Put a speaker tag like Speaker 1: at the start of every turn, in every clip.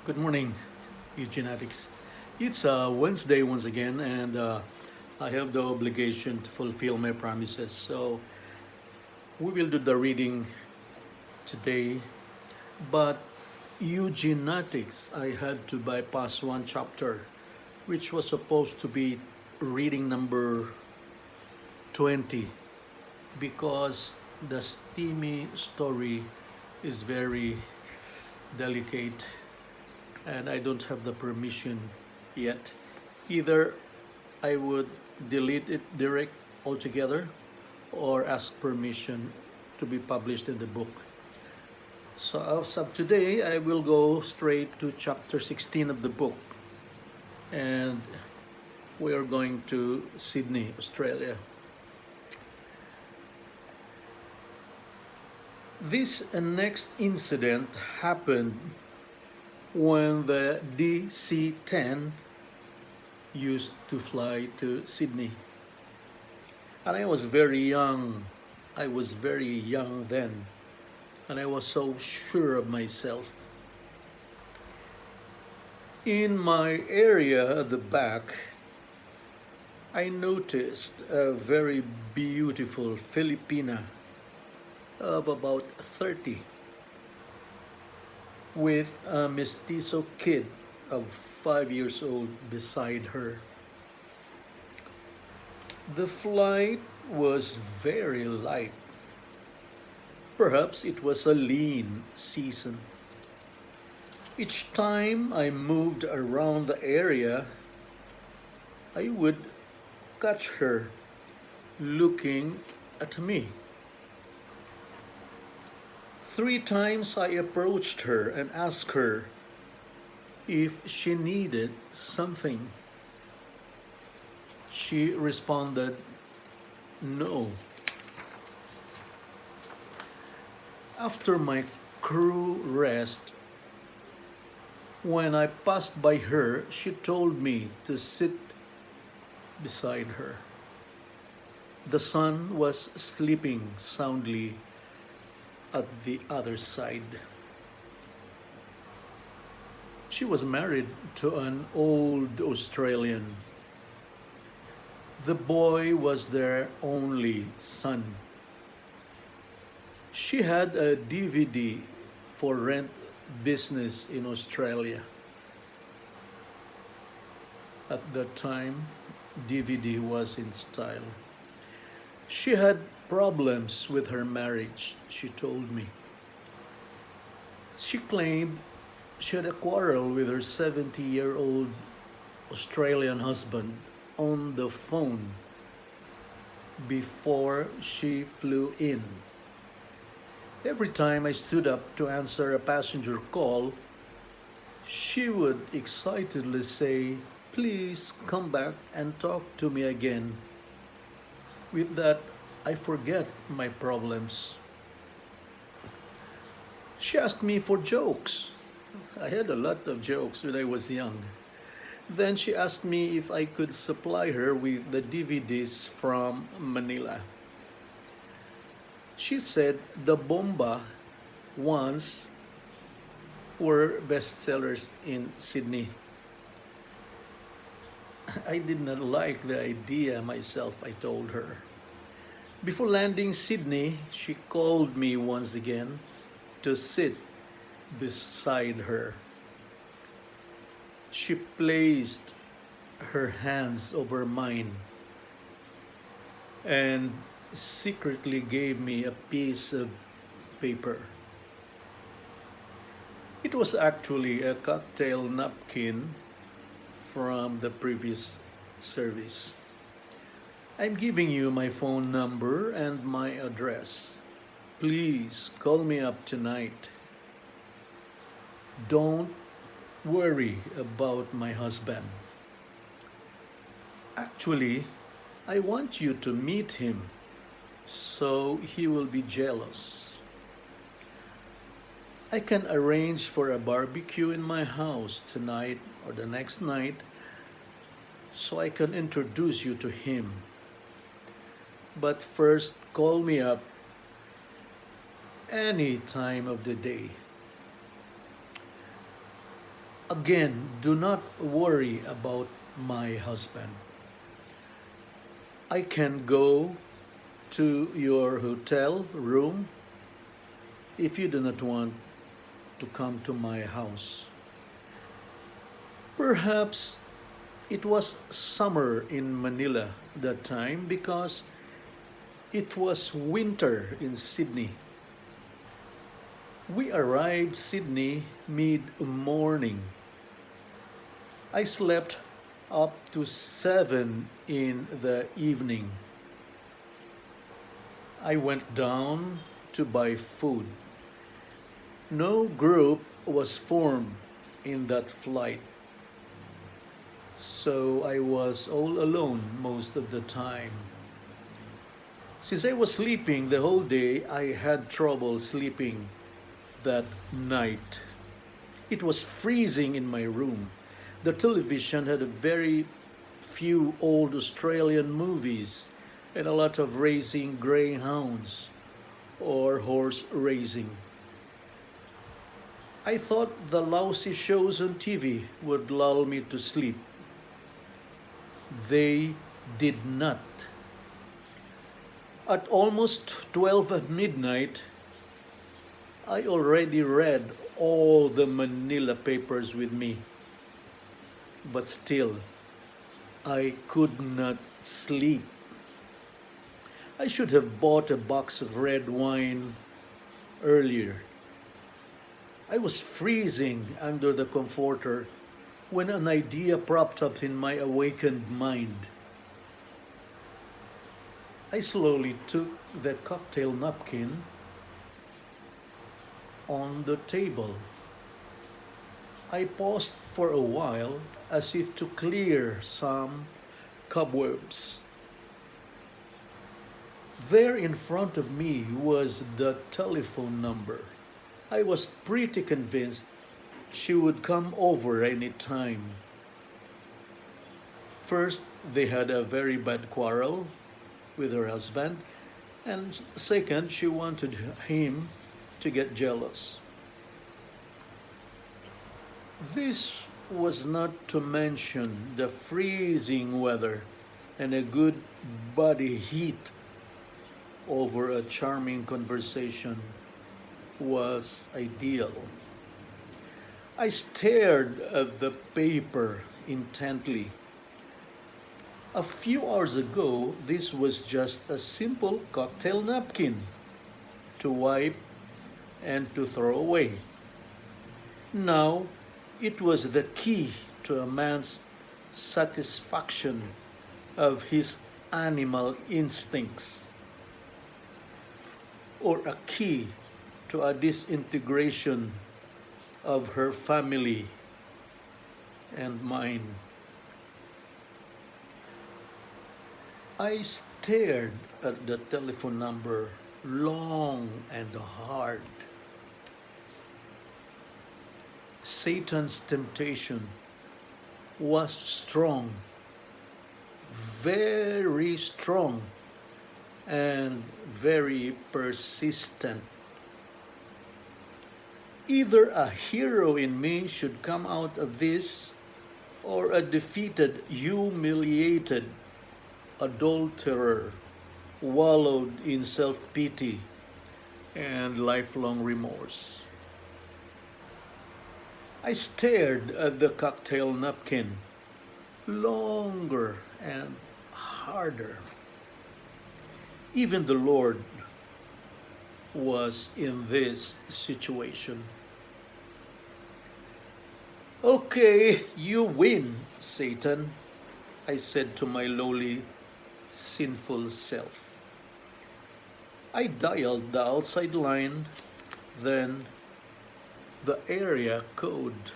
Speaker 1: Good morning, Eugenetics. It's Wednesday once again, and I have the obligation to fulfill my promises. So we will do the reading today. But Eugenetics, I had to bypass one chapter, which was supposed to be reading number 20, because the steamy story is very delicate and I don't have the permission yet. Either I would delete it direct altogether or ask permission to be published in the book. So as of today, I will go straight to chapter 16 of the book, and we are going to Sydney, Australia. This next incident happened when the DC-10 used to fly to Sydney. And I was very young. I was very young then. And I was so sure of myself. In my area at the back, I noticed a very beautiful Filipina of about 30 with a mestizo kid of 5 years old beside her. The flight was very light. Perhaps it was a lean season. Each time I moved around the area, I would catch her looking at me. 3 times I approached her and asked her if she needed something. She responded, no. After my crew rest, when I passed by her, she told me to sit beside her. The sun was sleeping soundly at the other side. She was married to an old Australian. The boy was their only son. She had a DVD for rent business in Australia. At that time, DVD was in style. She had problems with her marriage, she told me. She claimed she had a quarrel with her 70-year-old Australian husband on the phone before she flew in. Every time I stood up to answer a passenger call, she would excitedly say, "Please come back and talk to me again." With that, I forget my problems. She asked me for jokes. I had a lot of jokes when I was young. Then she asked me if I could supply her with the DVDs from Manila. She said the Bomba ones were bestsellers in Sydney. I did not like the idea myself, I told her. Before landing Sydney, she called me once again to sit beside her. She placed her hands over mine and secretly gave me a piece of paper. It was actually a cocktail napkin from the previous service. I'm giving you my phone number and my address. Please call me up tonight. Don't worry about my husband. Actually, I want you to meet him so he will be jealous. I can arrange for a barbecue in my house tonight or the next night so I can introduce you to him. But first, call me up any time of the day. Again, do not worry about my husband. I can go to your hotel room if you do not want to come to my house. Perhaps it was summer in Manila that time because it was winter in Sydney. We arrived Sydney mid-morning. I slept up to 7 in the evening. I went down to buy food. No group was formed in that flight, so I was all alone most of the time. Since I was sleeping the whole day, I had trouble sleeping that night. It was freezing in my room. The television had a very few old Australian movies and a lot of racing greyhounds or horse racing. I thought the lousy shows on TV would lull me to sleep. They did not. At almost 12 at midnight, I already read all the Manila papers with me, but still, I could not sleep. I should have bought a box of red wine earlier. I was freezing under the comforter when an idea propped up in my awakened mind. I slowly took the cocktail napkin on the table. I paused for a while as if to clear some cobwebs. There in front of me was the telephone number. I was pretty convinced she would come over any time. First, they had a very bad quarrel with her husband, and second, she wanted him to get jealous. This was not to mention the freezing weather and a good body heat over a charming conversation was ideal. I stared at the paper intently. A few hours ago, this was just a simple cocktail napkin to wipe and to throw away. Now, it was the key to a man's satisfaction of his animal instincts, or a key to a disintegration of her family and mine. I stared at the telephone number long and hard. Satan's temptation was strong, very strong, and very persistent. Either a hero in me should come out of this, or a defeated, humiliated adulterer wallowed in self pity and lifelong remorse. I stared at the cocktail napkin longer and harder. Even the Lord was in this situation. Okay, you win, Satan, I said to my lowly, sinful self. I dialed the outside line, then the area code.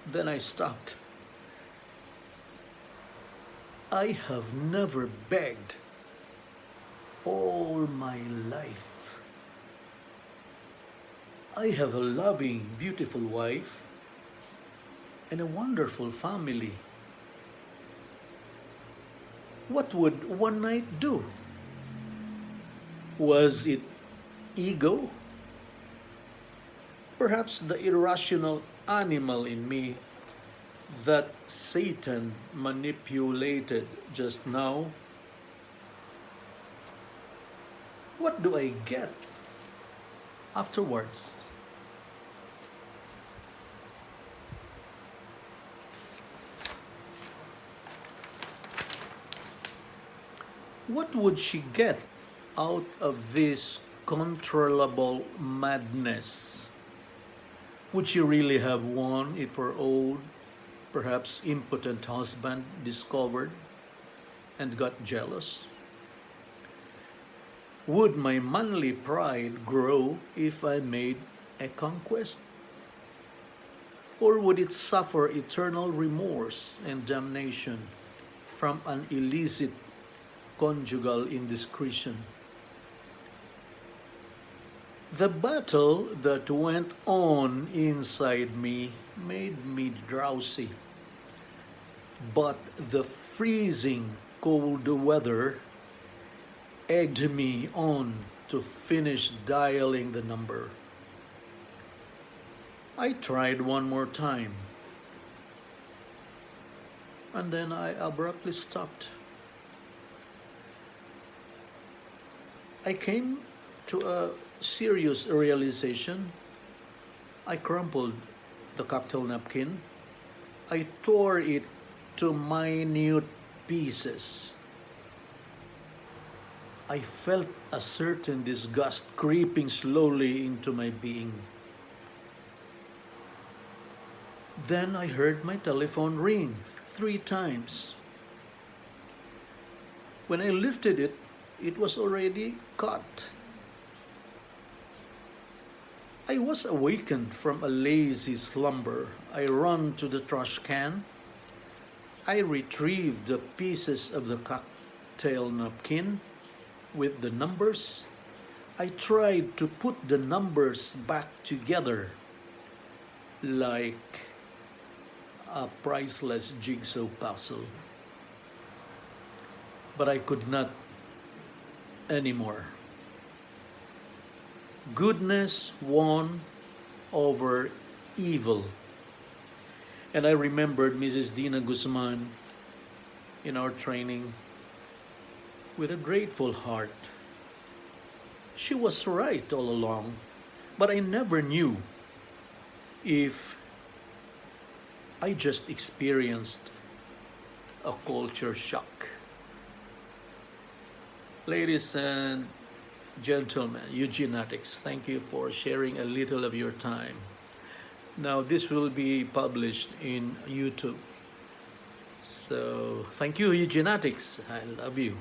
Speaker 1: Then I stopped. I have never begged all my life. I have a loving, beautiful wife and a wonderful family. What would one night do? Was it ego? Perhaps the irrational animal in me that Satan manipulated just now. What do I get afterwards? What would she get out of this controllable madness? Would she really have won if her old, perhaps impotent husband discovered and got jealous? Would my manly pride grow if I made a conquest? Or would it suffer eternal remorse and damnation from an illicit conjugal indiscretion? The battle that went on inside me made me drowsy, but the freezing cold weather egged me on to finish dialing the number. I tried one more time, and then I abruptly stopped. I came to a serious realization. I crumpled the cocktail napkin. I tore it to minute pieces. I felt a certain disgust creeping slowly into my being. Then I heard my telephone ring 3 times. When I lifted it, it was already cut. I was awakened from a lazy slumber. I ran to the trash can. I retrieved the pieces of the cocktail napkin with the numbers. I tried to put the numbers back together like a priceless jigsaw puzzle. But I could not anymore. Goodness won over evil. And I remembered Mrs. Dina Guzman in our training with a grateful heart. She was right all along, but I never knew if I just experienced a culture shock. Ladies and gentlemen, Eugenetics, thank you for sharing a little of your time. Now, this will be published in YouTube. So, thank you, Eugenetics. I love you.